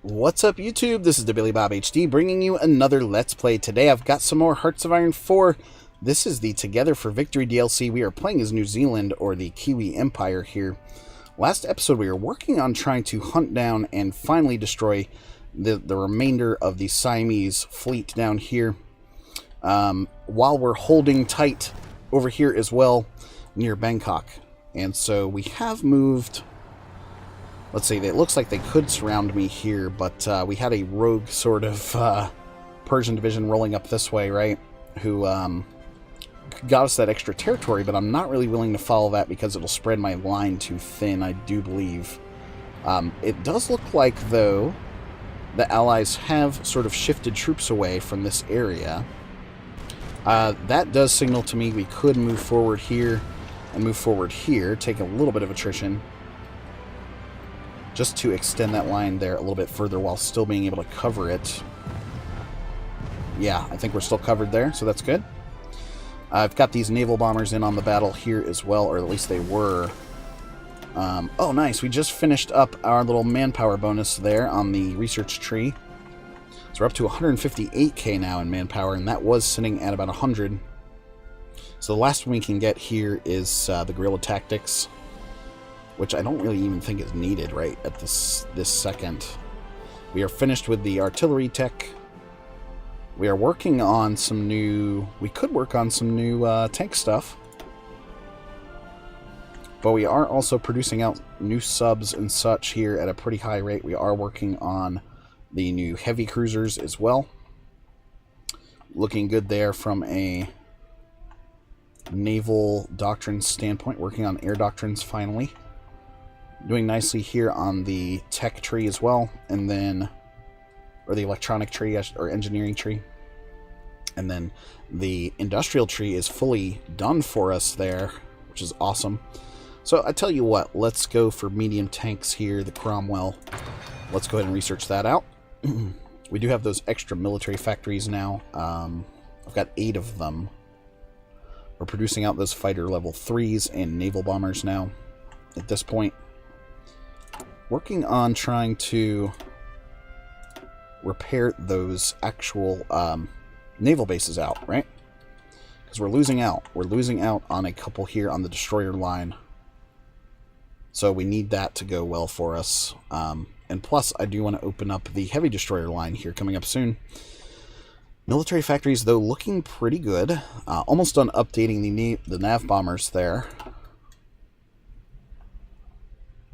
What's up, YouTube? This is the Billy Bob HD bringing you another Let's Play. Today I've got some more Hearts of Iron 4. This is the Together for Victory DLC. We are playing as New Zealand, or the Kiwi Empire here. Last episode we were working on trying to hunt down and finally destroy the remainder of the Siamese fleet down here. While we're holding tight over here as well near Bangkok. And so we have moved... Let's see, it looks like they could surround me here, but we had a rogue sort of Persian division rolling up this way, right? Who got us that extra territory, but I'm not really willing to follow that because it'll spread my line too thin, I do believe. It does look like, though, the Allies have sort of shifted troops away from this area. That does signal to me we could move forward here and move forward here, take a little bit of attrition, just to extend that line there a little bit further while still being able to cover it. Yeah, I think we're still covered there, so that's good. I've got these naval bombers in on the battle here as well, or at least they were. Oh, nice. We just finished up our little manpower bonus there on the research tree. So we're up to 158k now in manpower, and that was sitting at about 100. So the last one we can get here is the guerrilla tactics, which I don't really even think is needed right at this second. We are finished with the artillery tech. We are working on some new... We could work on some new tank stuff. But we are also producing out new subs and such here at a pretty high rate. We are working on the new heavy cruisers as well. Looking good there from a naval doctrine standpoint. Working on air doctrines finally. Doing nicely here on the tech tree as well, and then, or the electronic tree, or engineering tree. And then the industrial tree is fully done for us there, which is awesome. So I tell you what, let's go for medium tanks here, the Cromwell. Let's go ahead and research that out. We do have those extra military factories now. I've got 8 of them. We're producing out those fighter level 3s and naval bombers now at this point. Working on trying to repair those actual naval bases out, right? Because we're losing out. We're losing out on a couple here on the destroyer line. So we need that to go well for us. And plus, I do want to open up the heavy destroyer line here coming up soon. Military factories, though, looking pretty good. Almost done updating the nav bombers there.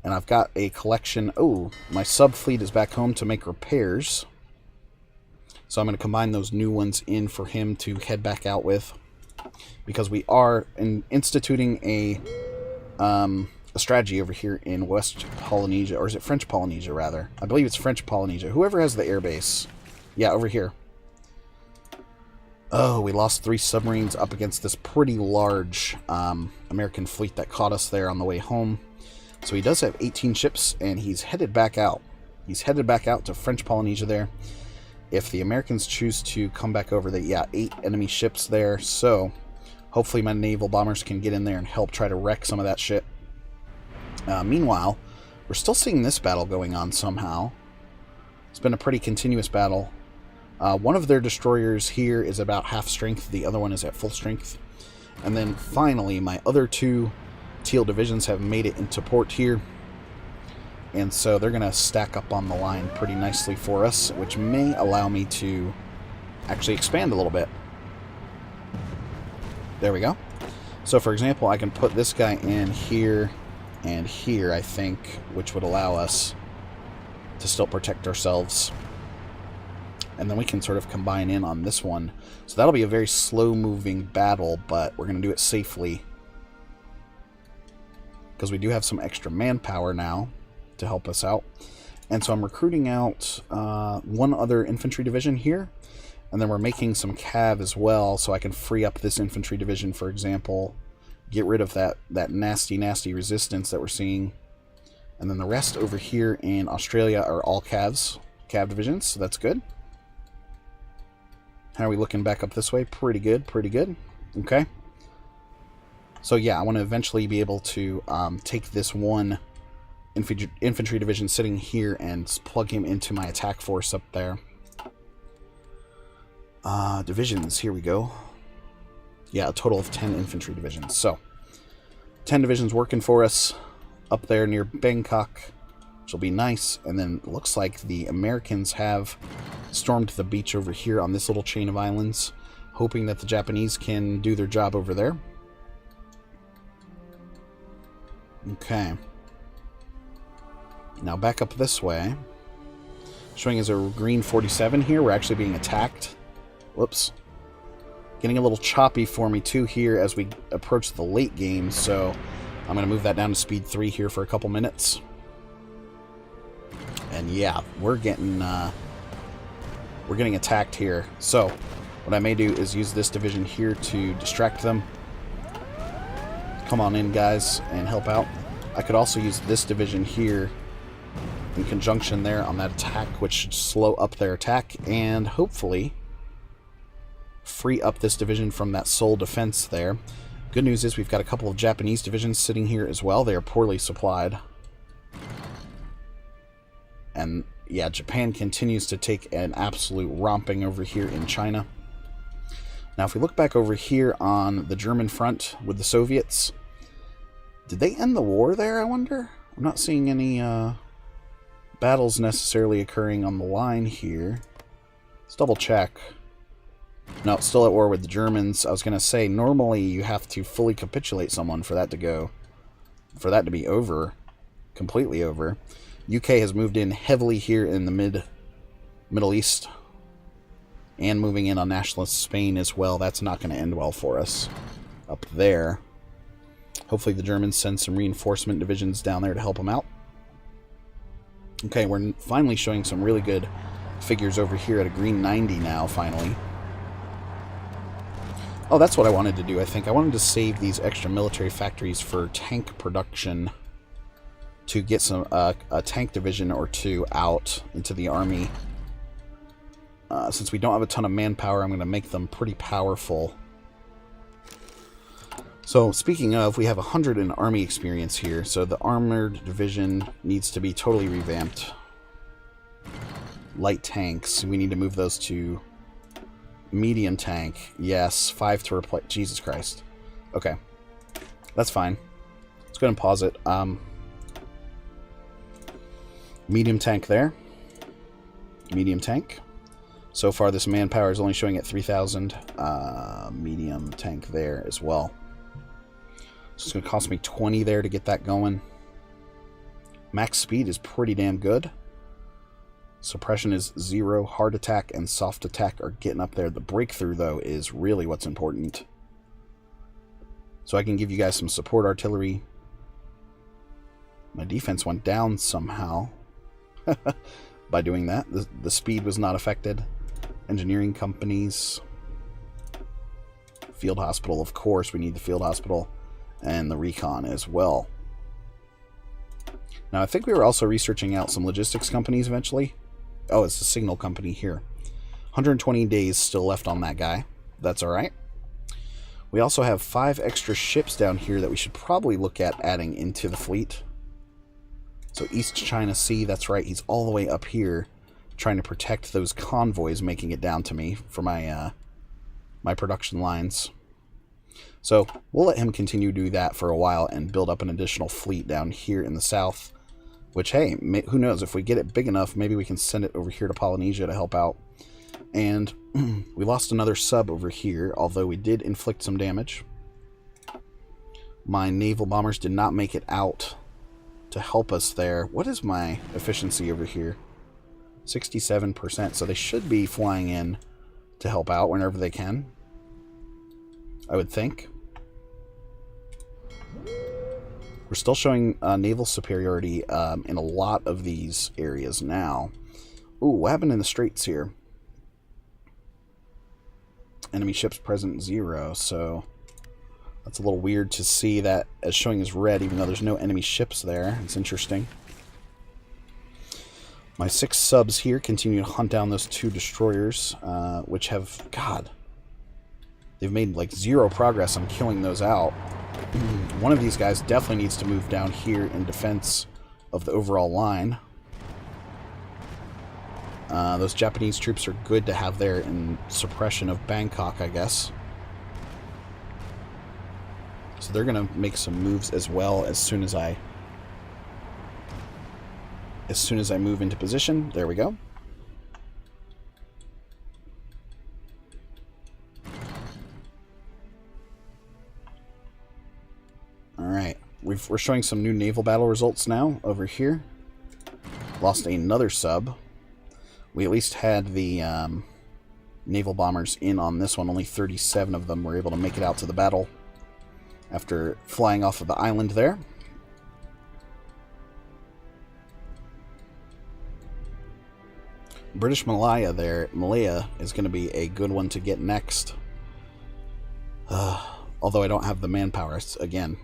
And I've got a collection... Oh, my sub-fleet is back home to make repairs. So I'm going to combine those new ones in for him to head back out with. Because we are instituting a strategy over here in West Polynesia. Or is it French Polynesia, rather? I believe it's French Polynesia. Whoever has the airbase. Yeah, over here. Oh, we lost 3 submarines up against this pretty large American fleet that caught us there on the way home. So he does have 18 ships, and he's headed back out. He's headed back out to French Polynesia there. If the Americans choose to come back over, yeah, 8 enemy ships there. So hopefully my naval bombers can get in there and help try to wreck some of that shit. Meanwhile, we're still seeing this battle going on somehow. It's been a pretty continuous battle. One of their destroyers here is about half strength. The other one is at full strength. And then finally, my other 2... Teal divisions have made it into port here, and so they're going to stack up on the line pretty nicely for us, which may allow me to actually expand a little bit. There we go. So for example, I can put this guy in here and here, I think, which would allow us to still protect ourselves, and then we can sort of combine in on this one. So that'll be a very slow moving battle, but we're going to do it safely, because we do have some extra manpower now to help us out. And so I'm recruiting out one other infantry division here, and then we're making some cav as well, so I can free up this infantry division, for example, get rid of that nasty resistance that we're seeing. And then the rest over here in Australia are all cav divisions, so that's good. How are we looking back up this way? Pretty good, pretty good. Okay. So yeah, I want to eventually be able to take this one infantry division sitting here and plug him into my attack force up there. Divisions, here we go. Yeah, a total of 10 infantry divisions. So, 10 divisions working for us up there near Bangkok, which will be nice. And then it looks like the Americans have stormed the beach over here on this little chain of islands, hoping that the Japanese can do their job over there. Okay. Now back up this way. Showing as a green 47 here. We're actually being attacked. Whoops. Getting a little choppy for me too here as we approach the late game, so I'm going to move that down to speed 3 here for a couple minutes. And yeah, we're getting attacked here. So what I may do is use this division here to distract them. Come on in, guys, and help out. I could also use this division here in conjunction there on that attack, which should slow up their attack and hopefully free up this division from that sole defense there. Good news is we've got a couple of Japanese divisions sitting here as well. They are poorly supplied. And yeah, Japan continues to take an absolute romping over here in China. Now, if we look back over here on the German front with the Soviets, did they end the war there, I wonder? I'm not seeing any battles necessarily occurring on the line here. Let's double check. No, still at war with the Germans. I was going to say, normally you have to fully capitulate someone for that to go, for that to be over, completely over. UK has moved in heavily here in the Middle East, and moving in on nationalist Spain as well. That's not going to end well for us up there. Hopefully the Germans send some reinforcement divisions down there to help them out. Okay, we're finally showing some really good figures over here at a green 90 now, finally. Oh, that's what I wanted to do, I think. I wanted to save these extra military factories for tank production to get some a tank division or two out into the army. Since we don't have a ton of manpower, I'm going to make them pretty powerful. So, speaking of, we have 100 in army experience here, so the armored division needs to be totally revamped. Light tanks, we need to move those to medium tank. Yes, 5 to replace. Jesus Christ. Okay, that's fine. Let's go ahead and pause it. Medium tank there. Medium tank. So far, this manpower is only showing at 3,000. Medium tank there as well. So it's going to cost me 20 there to get that going. Max speed is pretty damn good. Suppression is 0. Hard attack and soft attack are getting up there. The breakthrough, though, is really what's important. So I can give you guys some support artillery. My defense went down somehow by doing that. The speed was not affected. Engineering companies. Field hospital, of course. We need the field hospital. And the recon as well. Now, I think we were also researching out some logistics companies eventually. Oh, it's a signal company here. 120 days still left on that guy. That's alright. We also have 5 extra ships down here that we should probably look at adding into the fleet. So East China Sea, that's right, he's all the way up here trying to protect those convoys making it down to me for my my production lines. So we'll let him continue to do that for a while and build up an additional fleet down here in the south. Which, hey, who knows, if we get it big enough, maybe we can send it over here to Polynesia to help out. And we lost another sub over here, although we did inflict some damage. My naval bombers did not make it out to help us there. What is my efficiency over here? 67%, so they should be flying in to help out whenever they can, I would think. We're still showing naval superiority in a lot of these areas now. Ooh, what happened in the straits here? Enemy ships present 0, so that's a little weird to see that as showing as red, even though there's no enemy ships there. It's interesting. My 6 subs here continue to hunt down those 2 destroyers, which have, God, they've made like 0 progress on killing those out. One of these guys definitely needs to move down here in defense of the overall line. Those Japanese troops are good to have there in suppression of Bangkok, I guess. So they're going to make some moves as well as soon as I move into position. There we go. Alright, we're showing some new naval battle results now over here. Lost another sub. We at least had the naval bombers in on this one. Only 37 of them were able to make it out to the battle after flying off of the island there. British Malaya there. Malaya is going to be a good one to get next. Although I don't have the manpower, again.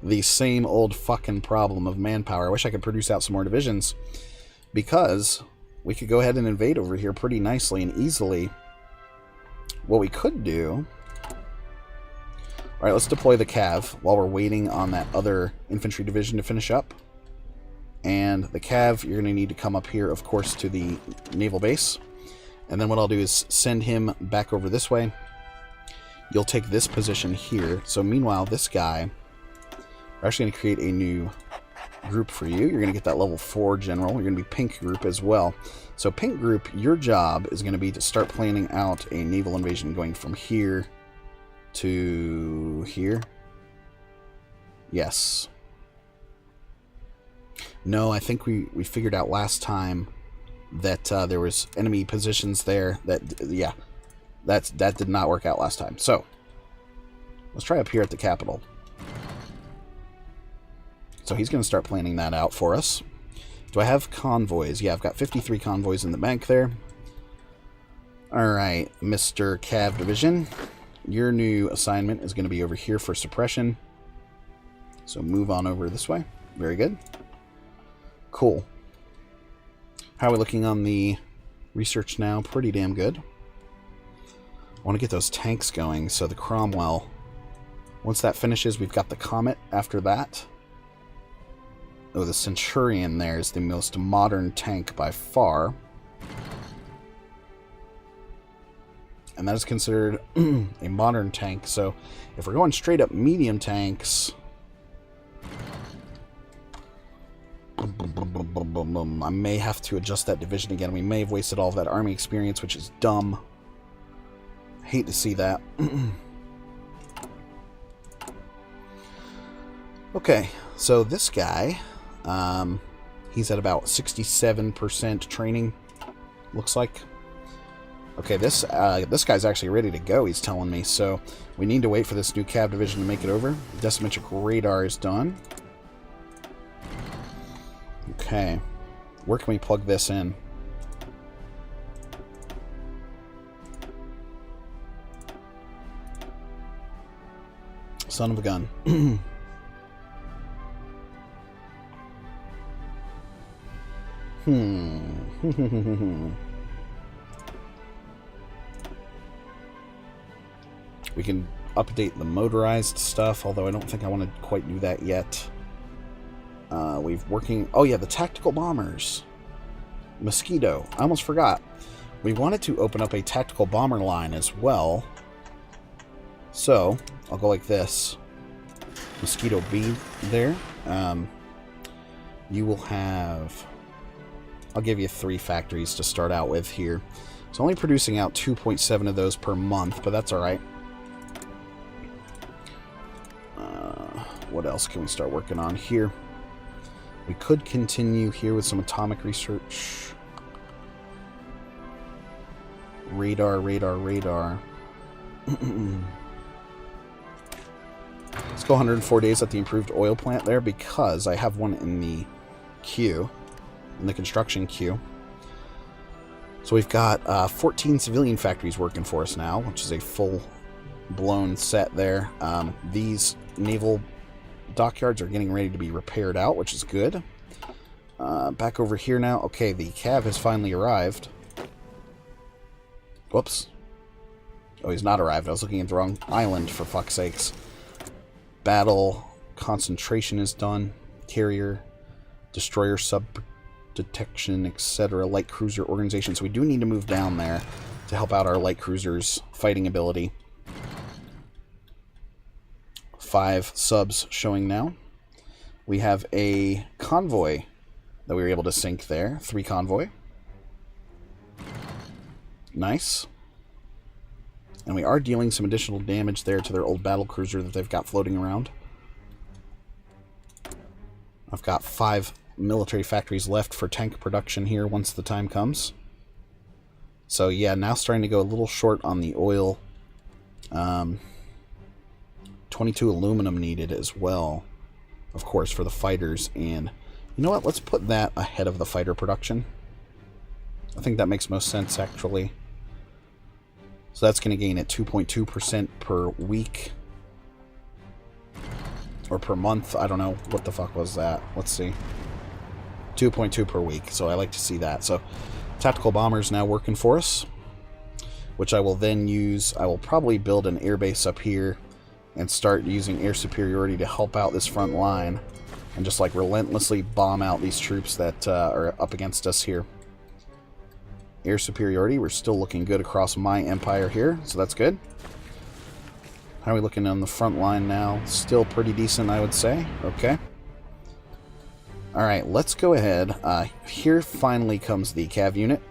The same old fucking problem of manpower. I wish I could produce out some more divisions, because we could go ahead and invade over here pretty nicely and easily. What we could do... Alright, let's deploy the Cav while we're waiting on that other infantry division to finish up. And the Cav, you're going to need to come up here, of course, to the naval base. And then what I'll do is send him back over this way. You'll take this position here. So meanwhile, this guy, we're actually going to create a new group for you. You're going to get that level 4 general. You're going to be pink group as well. So pink group, your job is going to be to start planning out a naval invasion going from here to here. Yes. No, I think we figured out last time that there was enemy positions there. Yeah, that did not work out last time. So let's try up here at the capital. So he's going to start planning that out for us. Do I have convoys? Yeah, I've got 53 convoys in the bank there. Alright, Mr. Cav Division. Your new assignment is going to be over here for suppression. So move on over this way. Very good. Cool. How are we looking on the research now? Pretty damn good. I want to get those tanks going. So the Cromwell, once that finishes, we've got the Comet after that. Oh, the Centurion there is the most modern tank by far. And that is considered a modern tank. So if we're going straight up medium tanks, I may have to adjust that division again. We may have wasted all of that army experience, which is dumb. Hate to see that. Okay, so this guy, he's at about 67% training, looks like. Okay, this guy's actually ready to go, he's telling me. So we need to wait for this new Cav division to make it over. Decimetric radar is done. Okay, where can we plug this in? Son of a gun. We can update the motorized stuff, although I don't think I want to quite do that yet. We've working... Oh yeah, the tactical bombers. Mosquito. I almost forgot. We wanted to open up a tactical bomber line as well. So, I'll go like this. Mosquito B there. You will have... I'll give you 3 factories to start out with here. It's only producing out 2.7 of those per month, but that's alright. What else can we start working on here? We could continue here with some atomic research. Radar, radar, radar. Let's go 104 days at the improved oil plant there, because I have one in the queue, in the construction queue. So we've got 14 civilian factories working for us now, which is a full-blown set there. These naval dockyards are getting ready to be repaired out, which is good. Back over here now. Okay, the Cav has finally arrived. Whoops. Oh, he's not arrived. I was looking at the wrong island, for fuck's sakes. Battle concentration is done. Carrier. destroyer sub detection, etc. Light cruiser organization. So we do need to move down there to help out our light cruisers' fighting ability. 5 subs showing now. We have a convoy that we were able to sink there. 3 convoy. Nice. And we are dealing some additional damage there to their old battle cruiser that they've got floating around. I've got 5 military factories left for tank production here once the time comes. So yeah, now starting to go a little short on the oil. 22 aluminum needed as well, of course, for the fighters. And you know what? Let's put that ahead of the fighter production. I think that makes most sense, actually. So that's going to gain at 2.2% per week. Or per month. I don't know. What the fuck was that? Let's see. 2.2 per week. So I like to see that. So tactical bombers now working for us, which I will then use. I will probably build an airbase up here and start using air superiority to help out this front line and just like relentlessly bomb out these troops that are up against us here. Air superiority, we're still looking good across my empire here, so that's good. How are we looking on the front line now? Still pretty decent, I would say. Okay. Alright, let's go ahead. Here finally comes the cav unit.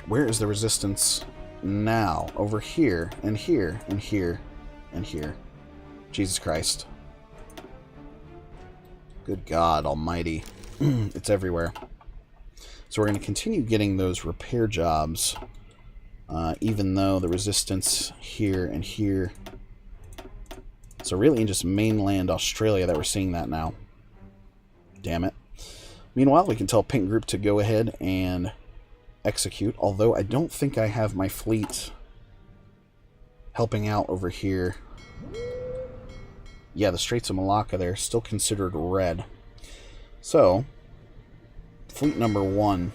Where is the resistance now? Over here, and here, and here, and here. Jesus Christ. Good God almighty. It's everywhere. So we're going to continue getting those repair jobs, even though the resistance here and here. So really in just mainland Australia that we're seeing that now. Damn it. Meanwhile, we can tell Pink Group to go ahead and execute, although I don't think I have my fleet helping out over here. Yeah, the Straits of Malacca there, still considered red. So, fleet number 1.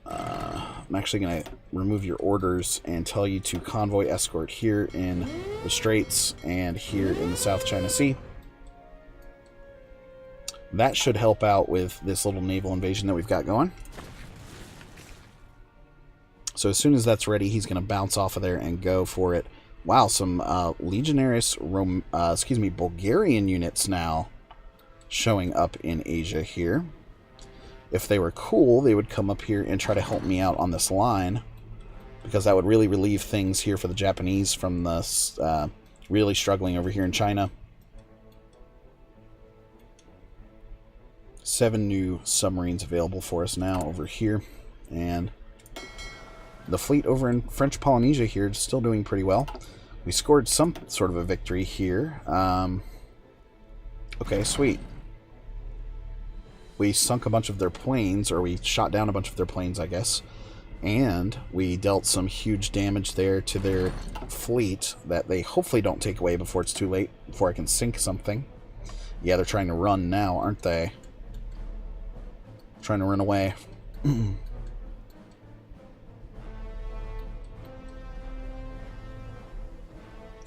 I'm actually going to remove your orders and tell you to convoy escort here in the Straits and here in the South China Sea. That should help out with this little naval invasion that we've got going. So as soon as that's ready, he's going to bounce off of there and go for it. Wow, some Legionaris, Bulgarian units now showing up in Asia here. If they were cool, they would come up here and try to help me out on this line, because that would really relieve things here for the Japanese from the really struggling over here in China. 7 new submarines available for us now over here, and the fleet over in French Polynesia here is still doing pretty well. We scored some sort of a victory here. Okay, sweet. We sunk a bunch of their planes, or we shot down a bunch of their planes, I guess, and we dealt some huge damage there to their fleet that they hopefully don't take away before it's too late, before I can sink something. Yeah, they're trying to run now, aren't they? Trying to run away.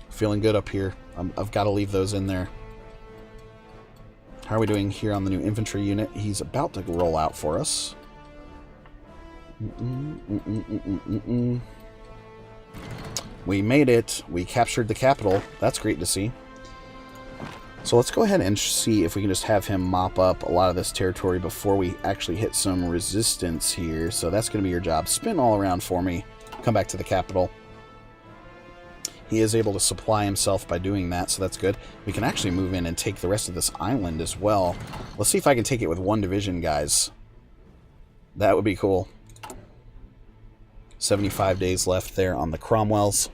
Feeling good up here. I've got to leave those in there. How are we doing here on the new infantry unit? He's about to roll out for us. We made it. We captured the capital. That's great to see. So let's go ahead and see if we can just have him mop up a lot of this territory before we actually hit some resistance here. So that's going to be your job. Spin all around for me. Come back to the capital. He is able to supply himself by doing that, so that's good. We can actually move in and take the rest of this island as well. Let's see if I can take it with 1 division, guys. That would be cool. 75 days left there on the Cromwells.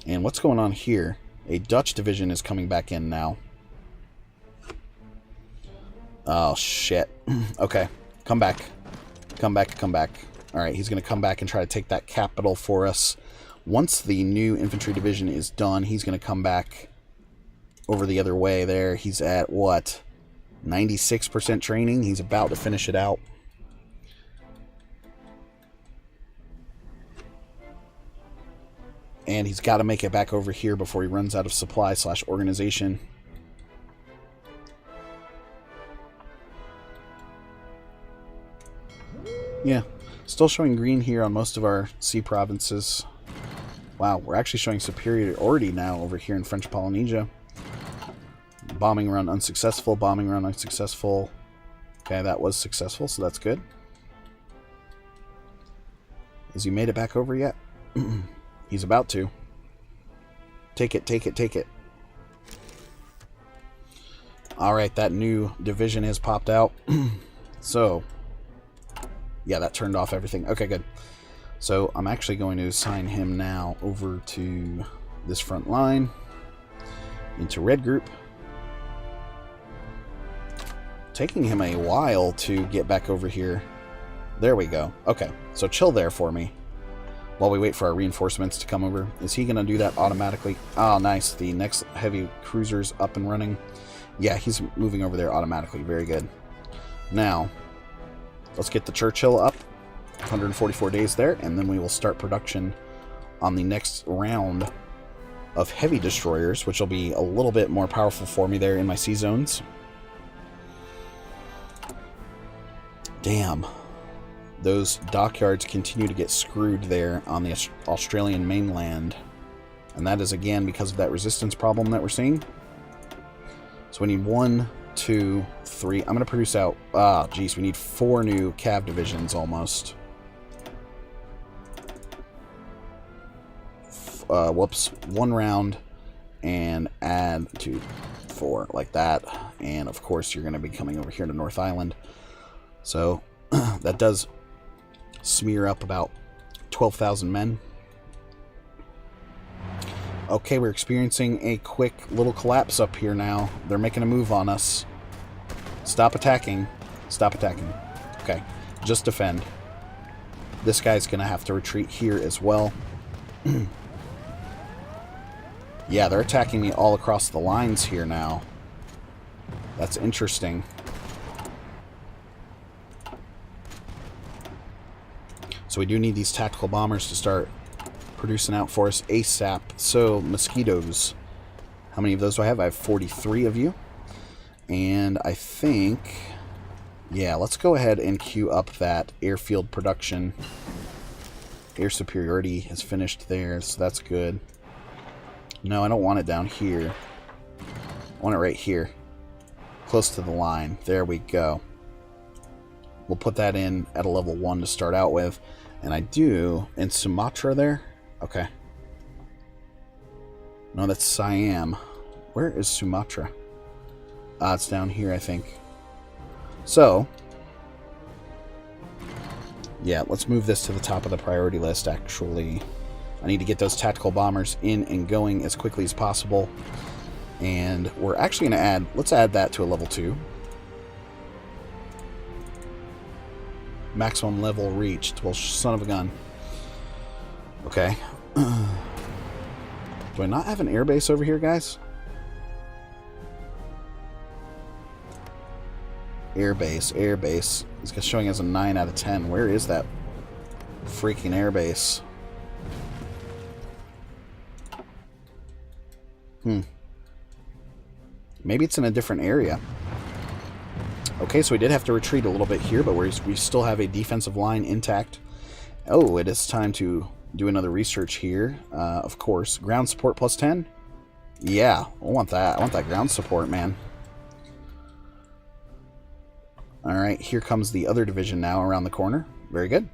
And what's going on here? A Dutch division is coming back in now. Oh, shit. Okay, come back. Come back, come back. Alright, he's going to come back and try to take that capital for us. Once the new infantry division is done, he's going to come back over the other way there. He's at, what, 96% training? He's about to finish it out. And he's got to make it back over here before he runs out of supply / organization. Yeah, still showing green here on most of our sea provinces. Wow, we're actually showing superiority now over here in French Polynesia. Bombing run unsuccessful, bombing run unsuccessful. Okay, that was successful, so that's good. Has he made it back over yet? He's about to. Take it, take it, take it. Alright, that new division has popped out. So, yeah, that turned off everything. Okay, good. So, I'm actually going to assign him now over to this front line. Into red group. Taking him a while to get back over here. There we go. Okay, so chill there for me while we wait for our reinforcements to come over. Is he going to do that automatically? Oh, nice. The next heavy cruiser's up and running. Yeah, he's moving over there automatically. Very good. Now, let's get the Churchill up. 144 days there, and then we will start production on the next round of heavy destroyers, which will be a little bit more powerful for me there in my sea zones. Damn. Those dockyards continue to get screwed there on the Australian mainland. And that is, again, because of that resistance problem that we're seeing. So we need 1, 2, 3. I'm going to produce out... geez, we need 4 new cav divisions almost. Whoops. 1 round and add to 4 like that. And, of course, you're going to be coming over here to North Island. So, that does smear up about 12,000 men. Okay, we're experiencing a quick little collapse up here now. They're making a move on us. Stop attacking. Stop attacking. Okay, just defend. This guy's going to have to retreat here as well. Yeah, they're attacking me all across the lines here now. That's interesting. So we do need these tactical bombers to start producing out for us ASAP. So, mosquitoes. How many of those do I have? I have 43 of you. And I think... yeah, let's go ahead and queue up that airfield production. Air superiority has finished there, so that's good. No, I don't want it down here. I want it right here. Close to the line. There we go. We'll put that in at a level 1 to start out with. And I do... in Sumatra there? Okay. No, that's Siam. Where is Sumatra? It's down here, I think. So... yeah, let's move this to the top of the priority list, actually. I need to get those tactical bombers in and going as quickly as possible. And we're actually going to add... let's add that to a level 2. Maximum level reached. Well, son of a gun. Okay. Do I not have an airbase over here, guys? Airbase, airbase. It's showing as a 9 out of 10. Where is that freaking airbase? Maybe it's in a different area. Okay, so we did have to retreat a little bit here, but we still have a defensive line intact. Oh, it is time to do another research here. Of course. Ground support plus 10? Yeah, I want that. I want that ground support, man. Alright, here comes the other division now around the corner. Very good.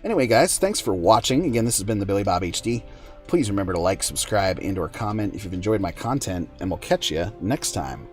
Anyway, guys, thanks for watching. Again, this has been the Billy Bob HD. Please remember to like, subscribe, and/or comment if you've enjoyed my content, and we'll catch you next time.